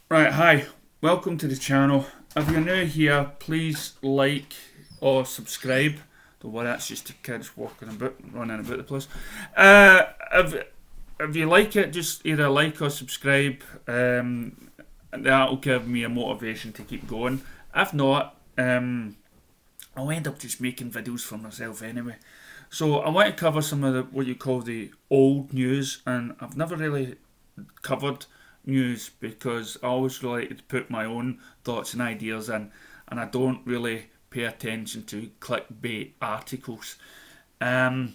Right, hi, welcome to the channel. If you're new here, please like or subscribe. Don't worry, that's just the kids walking about, running about the place. If you like it, just either like or subscribe. That'll give me a motivation to keep going. If not, I'll end up just making videos for myself anyway. So I want to cover some of the what you call the old news, and I've never really covered news because I always like to put my own thoughts and ideas in, and I don't really pay attention to clickbait articles. Um,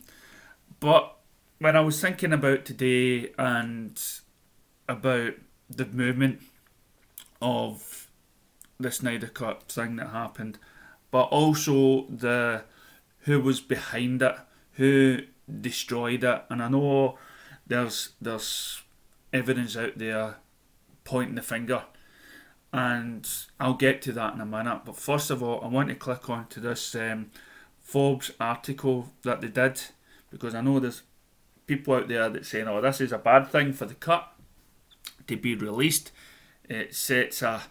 but when I was thinking about today and about the movement of the Snyder Cut thing that happened, but also the who was behind it, who destroyed it, and I know there's evidence out there pointing the finger, and I'll get to that in a minute. But first of all, I want to click on to this Forbes article that they did, because I know there's people out there that saying, "Oh, this is a bad thing for the cut to be released. It sets a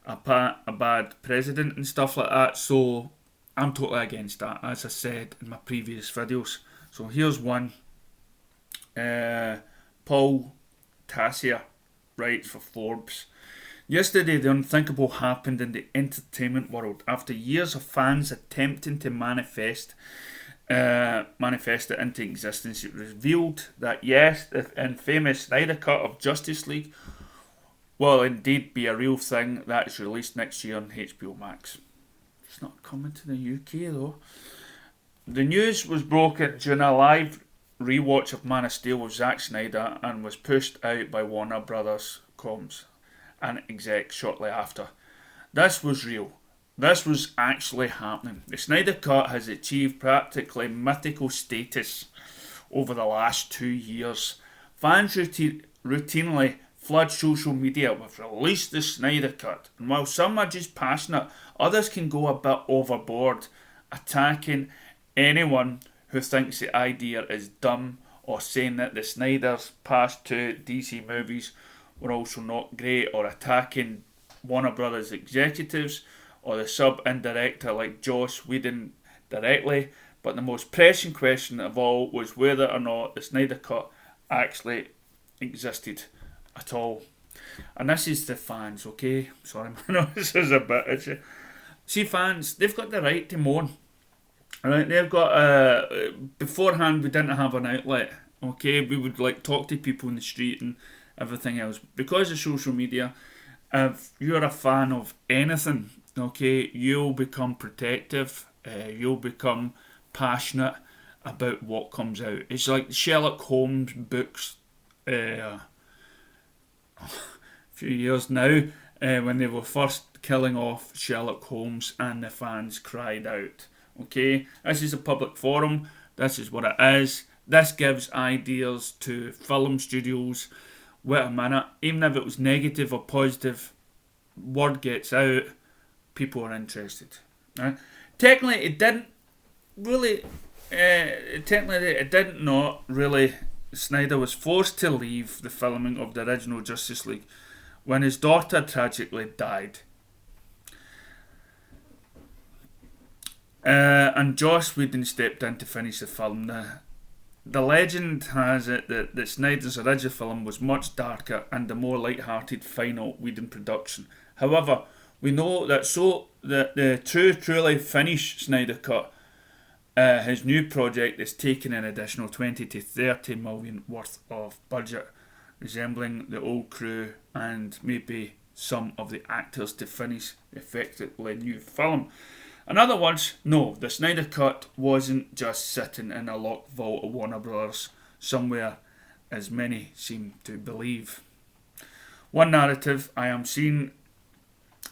bad precedent and stuff like that." So I'm totally against that, as I said in my previous videos. So here's one. Paul Tassier writes for Forbes. Yesterday, the unthinkable happened in the entertainment world. After years of fans attempting to manifest it into existence, it revealed that yes, the infamous Snyder Cut of Justice League will indeed be a real thing that is released next year on HBO Max. It's not coming to the UK though. The news was broken during a live rewatch of Man of Steel with Zack Snyder and was pushed out by Warner Brothers Comms and exec shortly after. This was real. This was actually happening. The Snyder Cut has achieved practically mythical status over the last 2 years. Fans routinely flood social media with "release the Snyder Cut," and while some are just passionate, others can go a bit overboard, attacking anyone who thinks the idea is dumb or saying that the Snyder's past two DC movies were also not great, or attacking Warner Brothers executives or the sub and director like Joss Whedon directly. But the most pressing question of all was whether or not the Snyder Cut actually existed at all. And this is the fans, okay? Sorry, man, this is a bit itchy. See, fans, they've got the right to moan. Right, they've got beforehand we didn't have an outlet. Okay, we would like talk to people in the street and everything else. Because of social media, if you're a fan of anything, okay, you'll become protective. You'll become passionate about what comes out. It's like Sherlock Holmes books. A few years now, when they were first killing off Sherlock Holmes, and the fans cried out. Okay, this is a public forum. This is what it is. This gives ideas to film studios. Wait a minute, even if it was negative or positive, word gets out, people are interested. Right? Technically, it didn't really. Technically, it did not really. Snyder was forced to leave the filming of the original Justice League when his daughter tragically died. And Joss Whedon stepped in to finish the film. The legend has it that Snyder's original film was much darker and a more light-hearted final Whedon production. However, we know that the truly finished Snyder Cut, his new project is taking an additional 20 to 30 million worth of budget, resembling the old crew and maybe some of the actors to finish the effectively new film. In other words, no, the Snyder Cut wasn't just sitting in a locked vault of Warner Bros. Somewhere, as many seem to believe. One narrative I am seeing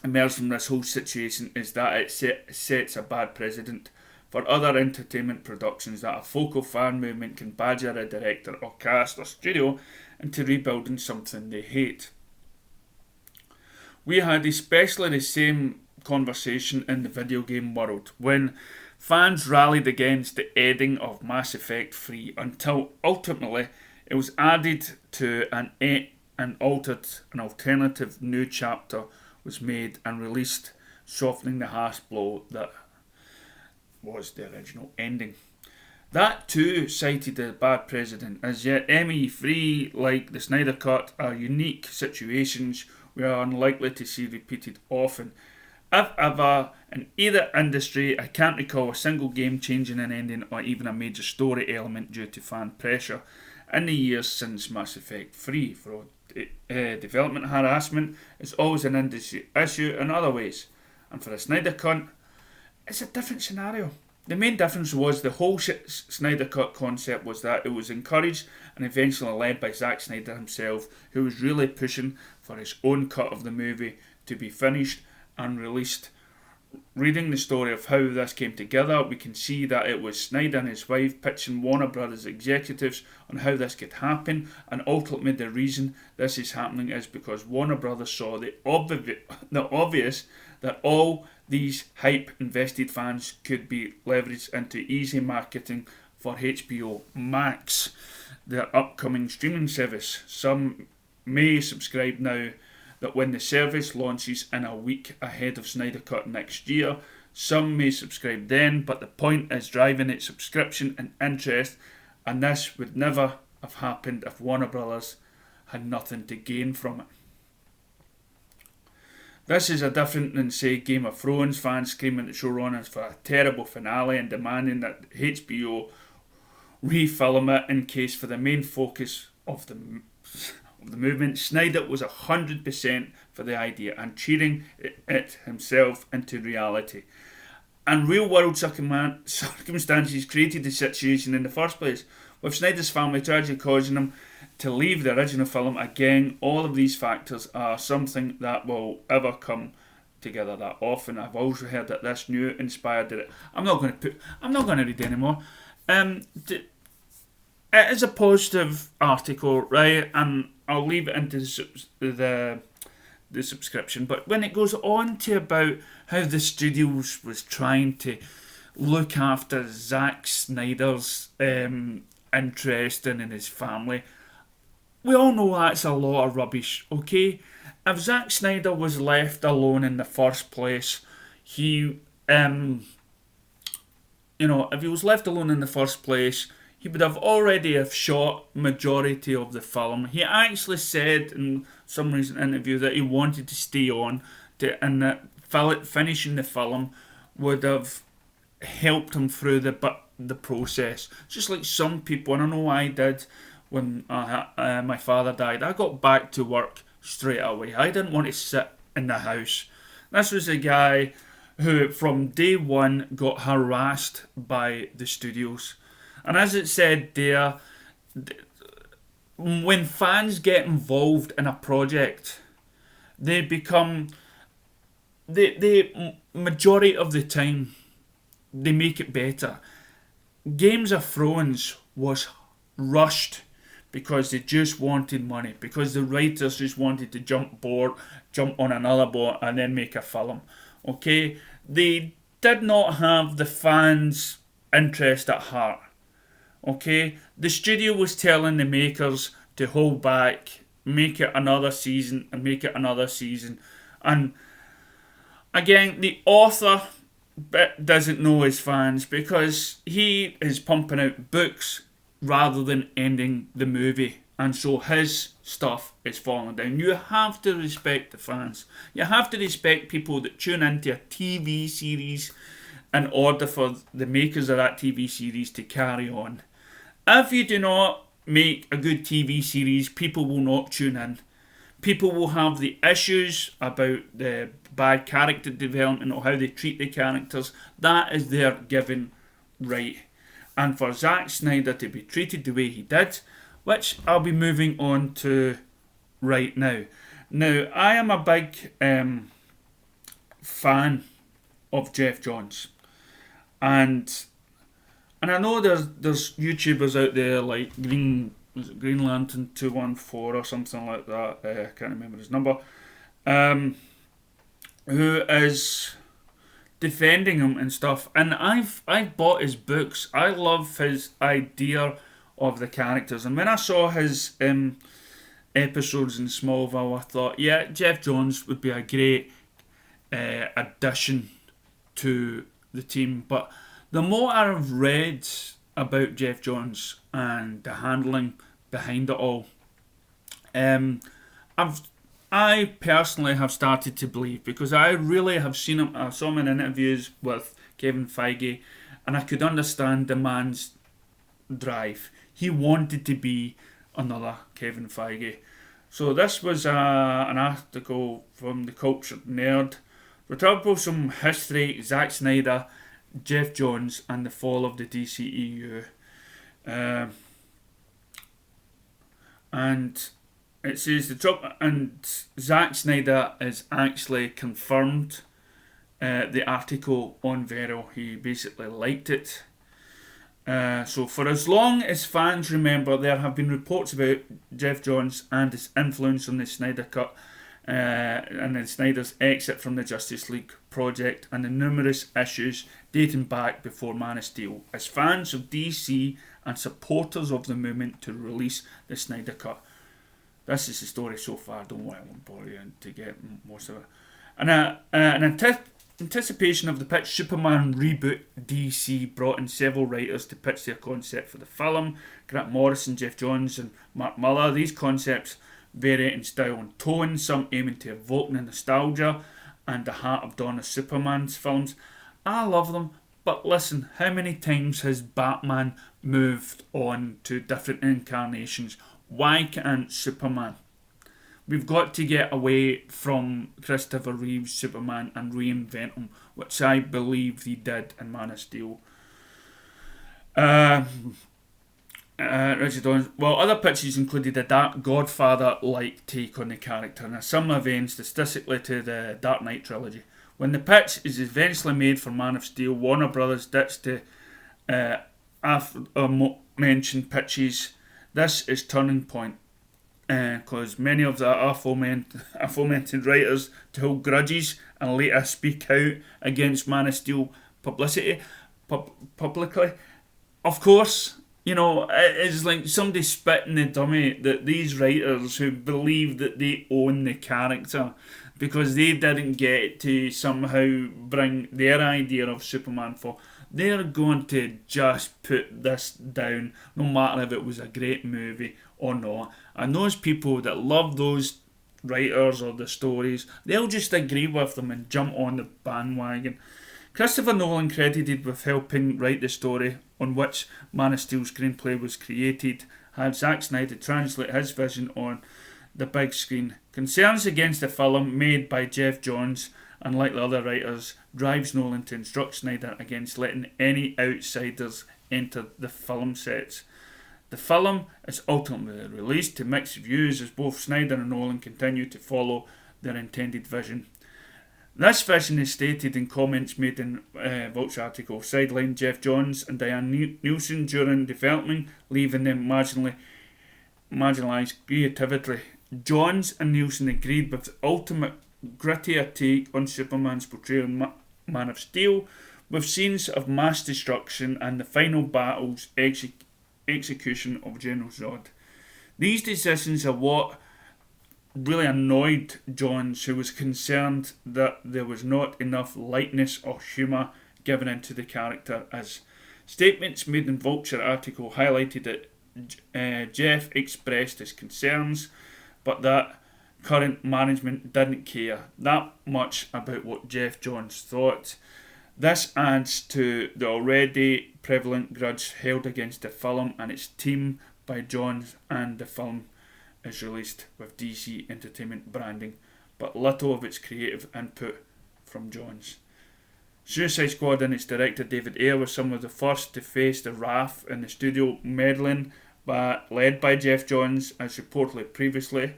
emerge from this whole situation is that it sets a bad precedent for other entertainment productions, that a focal fan movement can badger a director or cast or studio into rebuilding something they hate. We had especially the same conversation in the video game world when fans rallied against the ending of Mass Effect 3 until ultimately it was added to an alternative new chapter was made and released, softening the harsh blow that was the original ending. That too cited the bad precedent, as yet ME3, like the Snyder Cut, are unique situations we are unlikely to see repeated often. If ever, in either industry, I can't recall a single game changing an ending or even a major story element due to fan pressure in the years since Mass Effect 3. For development harassment is always an industry issue in other ways, and for the Snyder Cut, it's a different scenario. The main difference was the whole Snyder Cut concept was that it was encouraged and eventually led by Zack Snyder himself, who was really pushing for his own cut of the movie to be finished and released. Reading the story of how this came together, we can see that it was Snyder and his wife pitching Warner Brothers executives on how this could happen, and ultimately the reason this is happening is because Warner Brothers saw the obvious that all these hype invested fans could be leveraged into easy marketing for HBO Max, their upcoming streaming service. Some may subscribe now that when the service launches in a week ahead of Snyder Cut next year. Some may subscribe then, but the point is driving its subscription and interest, and this would never have happened if Warner Brothers had nothing to gain from it. This is a different than, say, Game of Thrones fans screaming at showrunners for a terrible finale and demanding that HBO refilm it in case for the main focus of the movement. Snyder was 100% for the idea and cheering it himself into reality. And real world circumstances created the situation in the first place, with Snyder's family tragically causing him to leave the original film. Again, all of these factors are something that will ever come together that often. I've also heard that this new inspired it. I'm not going to read anymore. It is a positive article, right? And I'll leave it into the subscription. But when it goes on to about how the studios was trying to look after Zack Snyder's interest in his family, we all know that's a lot of rubbish, okay? If Zack Snyder was left alone in the first place, if he was left alone in the first place, he would have already have shot majority of the film. He actually said in some recent interview that he wanted to stay on, and that finishing the film would have helped him through the process. Just like some people, and I know I did when my father died. I got back to work straight away. I didn't want to sit in the house. This was a guy who from day one got harassed by the studios. And as it said there, when fans get involved in a project, they become, the majority of the time, they make it better. Games of Thrones was rushed because they just wanted money, because the writers just wanted to jump on another board and then make a film. Okay? They did not have the fans' interest at heart. Okay? The studio was telling the makers to hold back, make it another season, and make it another season. And again, the author doesn't know his fans because he is pumping out books rather than ending the movie, and so his stuff is falling down. You have to respect the fans. You have to respect people that tune into a TV series in order for the makers of that TV series to carry on. If you do not make a good TV series, people will not tune in. People will have the issues about the bad character development or how they treat the characters. That is their given right. And for Zack Snyder to be treated the way he did, which I'll be moving on to right now. Now, I am a big fan of Geoff Johns. And I know there's YouTubers out there like Green Lantern 214 or something like that. I can't remember his number. Who is defending him and stuff. And I've bought his books. I love his idea of the characters. And when I saw his episodes in Smallville, I thought, yeah, Geoff Johns would be a great addition to the team. But the more I've read about Geoff Johns and the handling behind it all, I personally have started to believe, because I really have seen him. I saw him in interviews with Kevin Feige, and I could understand the man's drive. He wanted to be another Kevin Feige. So this was an article from the Cultured Nerd. We're talking about some history, Zack Snyder, Geoff Johns, and the fall of the DCEU. And it says Zack Snyder is actually confirmed the article on Vero. He basically liked it. So for as long as fans remember, there have been reports about Geoff Johns and his influence on the Snyder Cut and then Snyder's exit from the Justice League project and the numerous issues dating back before Man of Steel, as fans of DC and supporters of the movement to release the Snyder Cut. This is the story so far. Don't worry, I won't bore you to get most of it. And anticipation of the pitch Superman reboot, DC brought in several writers to pitch their concept for the film. Grant Morrison, Geoff Johns and Mark Millar. These concepts vary in style and tone, some aiming to evoke the nostalgia and the heart of Dawn of Superman's films. I love them, but listen, how many times has Batman moved on to different incarnations? Why can't Superman? We've got to get away from Christopher Reeve's Superman and reinvent him, which I believe he did in Man of Steel. Richard Owens. Well, other pitches included a Dark Godfather-like take on the character in a similar vein statistically to the Dark Knight trilogy. When the pitch is eventually made for Man of Steel, Warner Brothers ditched the aforementioned pitches. This is turning point, because many of the aforementioned writers to hold grudges and later speak out against Man of Steel publicly. Of course, you know, it's like somebody spitting the dummy that these writers who believe that they own the character because they didn't get to somehow bring their idea of Superman for, they're going to just put this down no matter if it was a great movie or not. And those people that love those writers or the stories, they'll just agree with them and jump on the bandwagon. Christopher Nolan, credited with helping write the story on which Man of Steel screenplay was created, had Zack Snyder translate his vision on the big screen. Concerns against the film made by Geoff Johns and like the other writers drives Nolan to instruct Snyder against letting any outsiders enter the film sets. The film is ultimately released to mixed reviews as both Snyder and Nolan continue to follow their intended vision. This vision is stated in comments made in Vulture article, sidelined Geoff Johns and Diane Nielsen during development, leaving them marginalised creatively. Johns and Nielsen agreed with the ultimate grittier take on Superman's portrayal in Man of Steel, with scenes of mass destruction and the final battle's execution of General Zod. These decisions are what really annoyed Johns, who was concerned that there was not enough lightness or humour given into the character, as statements made in Vulture article highlighted that Geoff expressed his concerns, but that current management didn't care that much about what Geoff Johns thought. This adds to the already prevalent grudge held against the film and its team by Johns, and the film is released with DC Entertainment branding, but little of its creative input from Johns. Suicide Squad and its director David Ayer were some of the first to face the wrath in the studio meddling, led by Geoff Johns, as reportedly previously.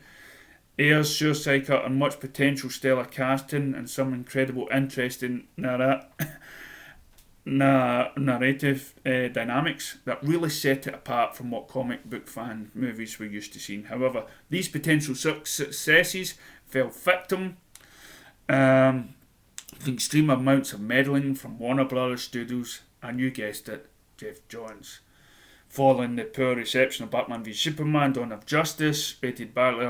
Ayer's Suicide Cut and much potential stellar casting and some incredible interesting narrative dynamics that really set it apart from what comic book fan movies we're used to seeing. However, these potential successes fell victim to extreme amounts of meddling from Warner Brothers Studios and, you guessed it, Geoff Johns. following the poor reception of Batman v Superman: Dawn of Justice, rated badly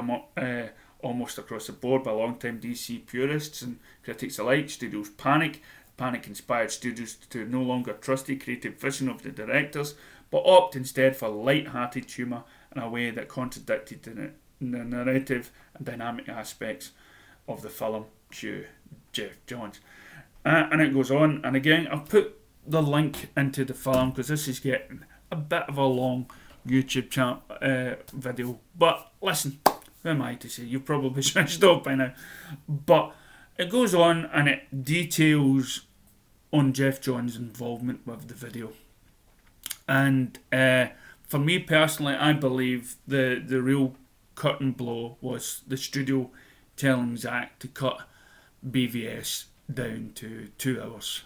almost across the board by long-time DC purists and critics alike. Studios panic. Panic inspired studios to no longer trust the creative vision of the directors, but opt instead for light-hearted humour in a way that contradicted the narrative and dynamic aspects of the film. Cue Geoff Johns. And it goes on, and again, I've put the link into the film because this is getting a bit of a long YouTube video. But listen, who am I to say? You've probably switched off by now. But it goes on and it details on Geoff Johns' involvement with the video. And for me personally, I believe the real cutting blow was the studio telling Zack to cut BVS down to 2 hours,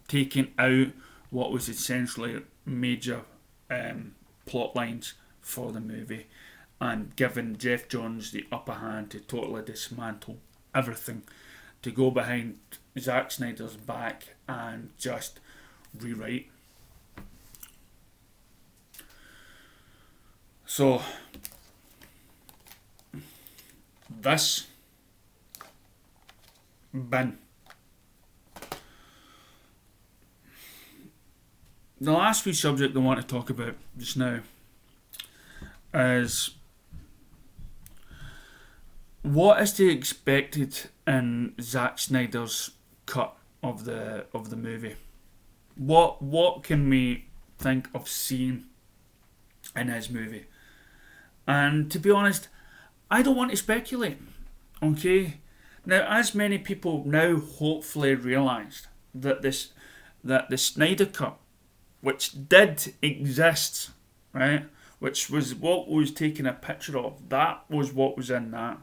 taking out what was essentially major plot lines for the movie and giving Geoff Johns the upper hand to totally dismantle everything, to go behind Zack Snyder's back and just rewrite. So this bin. The last wee subject I want to talk about just now is what is to be expected in Zack Snyder's cut of the movie. What can we think of seeing in his movie? And to be honest, I don't want to speculate. Okay? Now, as many people now hopefully realised that the Snyder cut, which did exist, right, which was what was taking a picture of, that was what was in that.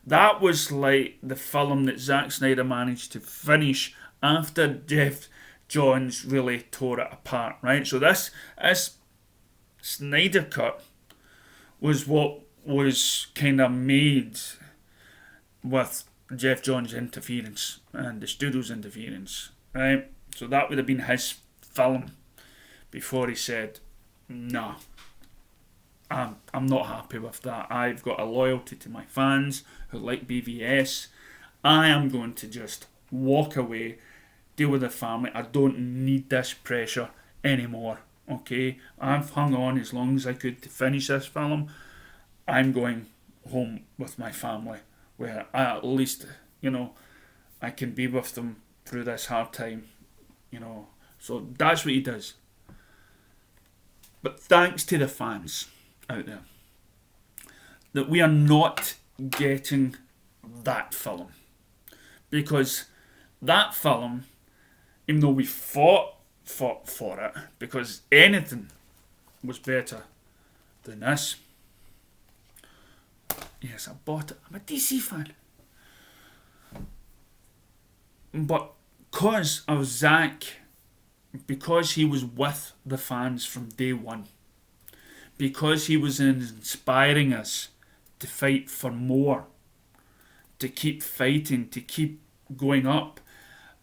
That was like the film that Zack Snyder managed to finish after Geoff Johns really tore it apart, right? So this Snyder cut was what was kind of made with Geoff Johns' interference and the studio's interference, right? So that would have been his film before he said, nah, I'm not happy with that. I've got a loyalty to my fans who like BVS. I am going to just walk away, deal with the family. I don't need this pressure anymore, okay? I've hung on as long as I could to finish this film. I'm going home with my family, where I, at least, I can be with them through this hard time, So that's what he does. But thanks to the fans out there, that we are not getting that film. Because that film, even though we fought for it, because anything was better than this. Yes, I bought it. I'm a DC fan. But because of Zack, because he was with the fans from day one, because he was inspiring us to fight for more, to keep fighting, to keep going up,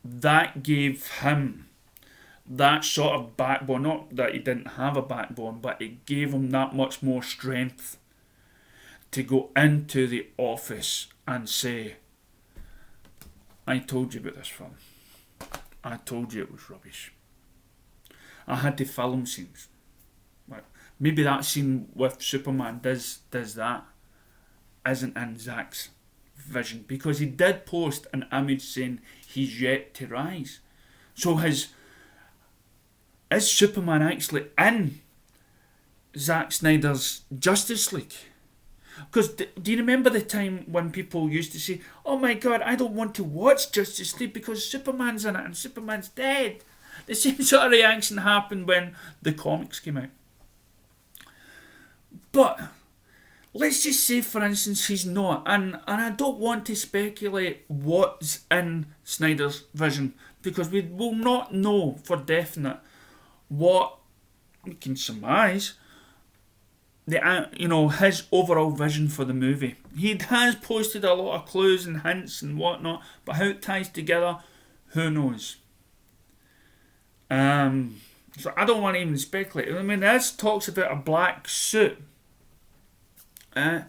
that gave him that sort of backbone. Not that he didn't have a backbone, but it gave him that much more strength to go into the office and say, I told you about this film. I told you it was rubbish. I had the film scenes. Maybe that scene with Superman does that. Isn't in Zack's vision. Because he did post an image saying he's yet to rise. So is Superman actually in Zack Snyder's Justice League? Because do you remember the time when people used to say, oh my god, I don't want to watch Justice League because Superman's in it and Superman's dead? The same sort of reaction happened when the comics came out. But let's just say, for instance, he's not. And I don't want to speculate what's in Snyder's vision, because we will not know for definite what we can surmise. His overall vision for the movie. He has posted a lot of clues and hints and whatnot, but how it ties together, who knows? So I don't want to even speculate. I mean, this talks about a black suit. How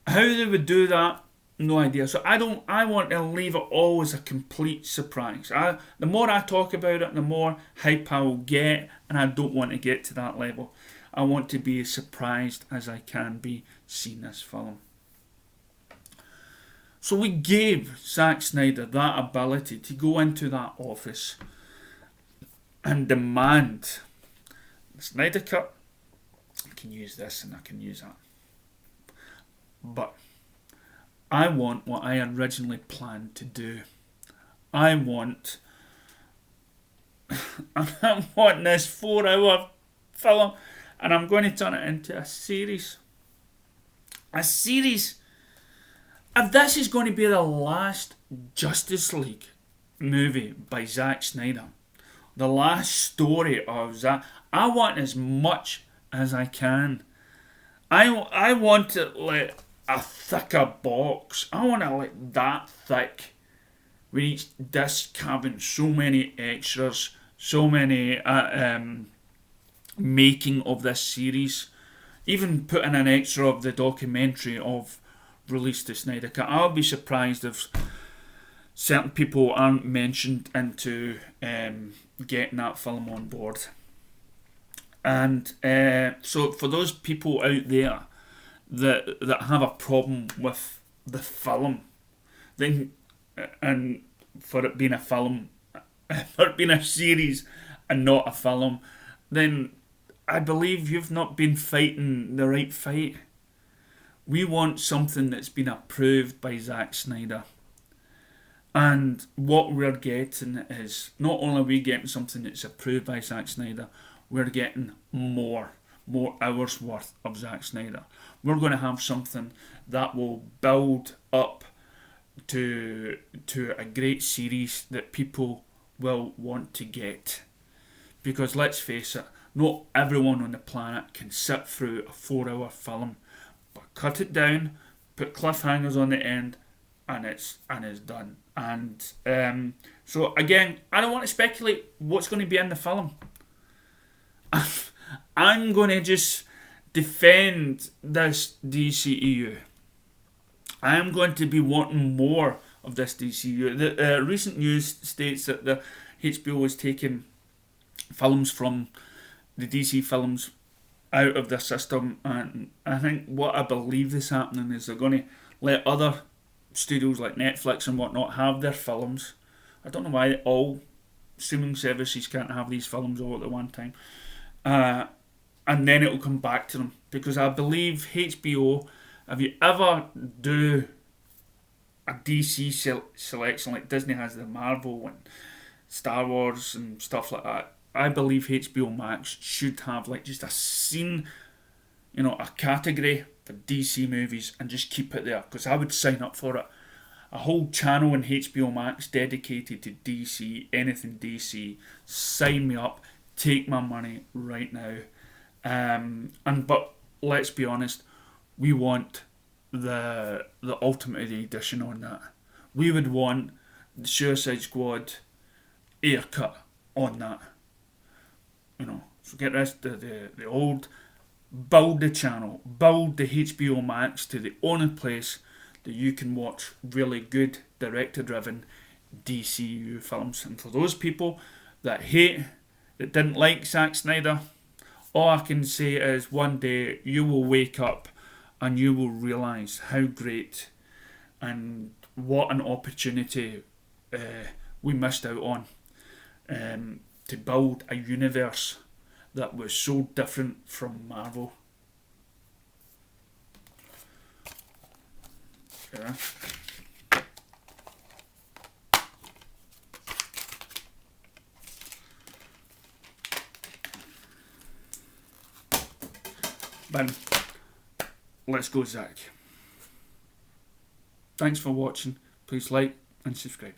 they would do that, no idea. So I want to leave it all as a complete surprise. The more I talk about it, the more hype I will get, and I don't want to get to that level. I want to be as surprised as I can be seeing this film. So we gave Zack Snyder that ability to go into that office and demand the Snyder Cut. I can use this and I can use that. But I want what I originally planned to do. I want this 4-hour film, and I'm going to turn it into a series. A series. If this is going to be the last Justice League movie by Zack Snyder, the last story of Zack, I want as much as I can. I want it like a thicker box. I want it like that thick, with each disc having so many extras, so many making of this series, even putting an extra of the documentary of released the Snyder Cut. I'll be surprised if certain people aren't mentioned into getting that film on board. And so for those people out there that have a problem with the film, then and for it being a film, for it being a series and not a film, then I believe you've not been fighting the right fight. We want something that's been approved by Zack Snyder. And what we're getting is, not only are we getting something that's approved by Zack Snyder, we're getting more hours worth of Zack Snyder. We're going to have something that will build up to a great series that people will want to get. Because let's face it, not everyone on the planet can sit through a 4-hour film. But cut it down, put cliffhangers on the end, and it's done. And so again, I don't want to speculate what's going to be in the film. I'm going to just defend this DCEU. I am going to be wanting more of this DCEU. The recent news states that the HBO is taking films from the DC films out of the system, and I think what I believe is happening is they're going to let other studios like Netflix and whatnot have their films. I don't know why all streaming services can't have these films all at the one time, and then it'll come back to them, because I believe HBO, if you ever do a DC selection like Disney has the Marvel and Star Wars and stuff like that, I believe HBO Max should have like just a scene, a category for DC movies, and just keep it there, because I would sign up for it. A whole channel in HBO Max dedicated to DC, anything DC. Sign me up, take my money right now. But let's be honest, we want the Ultimate Edition on that. We would want the Suicide Squad Ayer cut on that. Forget this, the old, build the channel, build the HBO Max to the only place that you can watch really good, director-driven DCU films. And for those people that didn't like Zack Snyder, all I can say is one day you will wake up and you will realise how great and what an opportunity we missed out on to build a universe that was so different from Marvel. Yeah. But let's go, Zack. Thanks for watching. Please like and subscribe.